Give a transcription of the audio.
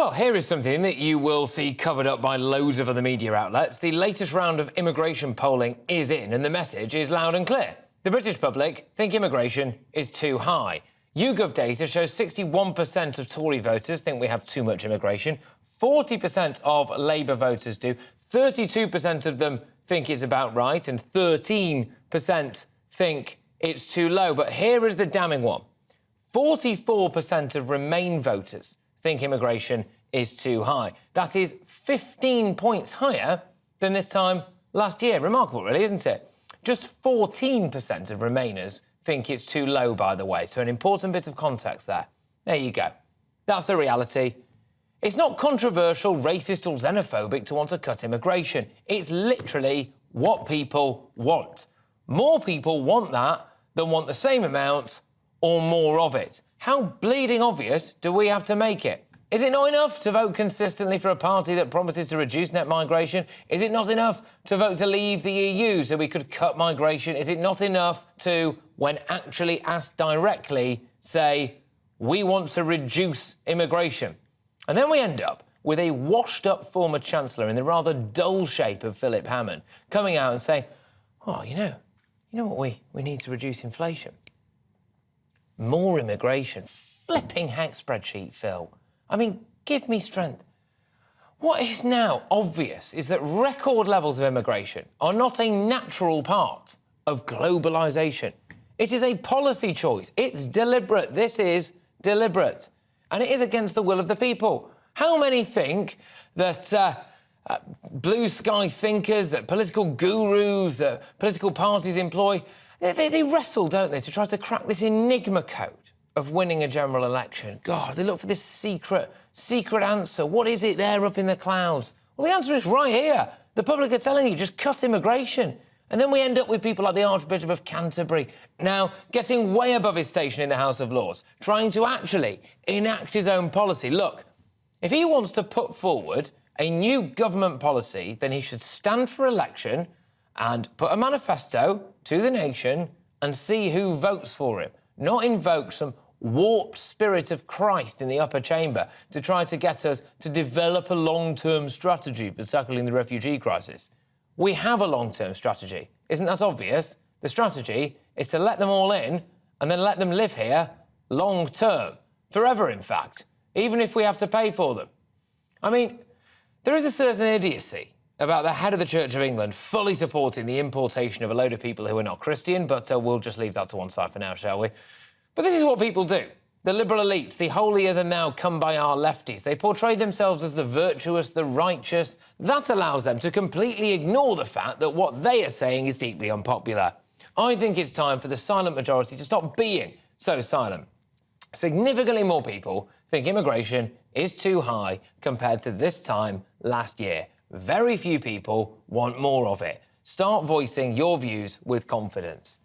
Well, here is something that you will see covered up by loads of other media outlets. The latest round of immigration polling is in, and the message is loud and clear. The British public think immigration is too high. YouGov data shows 61% of Tory voters think we have too much immigration, 40% of Labour voters do, 32% of them think it's about right, and 13% think it's too low. But here is the damning one. 44% of Remain voters think immigration is too high. That is 15 points higher than this time last year. Remarkable, really, isn't it? Just 14% of Remainers think it's too low, by the way. So an important bit of context there. There you go. That's the reality. It's not controversial, racist or xenophobic to want to cut immigration. It's literally what people want. More people want that than want the same amount or more of it. How bleeding obvious do we have to make it? Is it not enough to vote consistently for a party that promises to reduce net migration? Is it not enough to vote to leave the EU so we could cut migration? Is it not enough to, when actually asked directly, say, we want to reduce immigration? And then we end up with a washed-up former Chancellor in the rather dull shape of Philip Hammond coming out and saying, oh, you know what we need to reduce inflation? More immigration. Flipping heck spreadsheet, Phil. I mean, give me strength. What is now obvious is that record levels of immigration are not a natural part of globalisation. It is a policy choice. It's deliberate. This is deliberate. And it is against the will of the people. How many think that blue sky thinkers, that political gurus, that political parties employ, they wrestle, don't they, to try to crack this enigma code of winning a general election? God, they look for this secret answer. What is it there up in the clouds? Well, the answer is right here. The public are telling you, just cut immigration. And then we end up with people like the Archbishop of Canterbury now getting way above his station in the House of Lords, trying to actually enact his own policy. Look, if he wants to put forward a new government policy, then he should stand for election and put a manifesto to the nation and see who votes for him, not invoke some warped spirit of Christ in the upper chamber to try to get us to develop a long-term strategy for tackling the refugee crisis. We have a long-term strategy. Isn't that obvious? The strategy is to let them all in and then let them live here long-term, forever, in fact, even if we have to pay for them. I mean, there is a certain idiocy about the head of the Church of England fully supporting the importation of a load of people who are not Christian, but we'll just leave that to one side for now, shall we? But this is what people do. The liberal elites, the holier-than-thou come-by-our lefties, they portray themselves as the virtuous, the righteous. That allows them to completely ignore the fact that what they are saying is deeply unpopular. I think it's time for the silent majority to stop being so silent. Significantly more people think immigration is too high compared to this time last year. Very few people want more of it. Start voicing your views with confidence.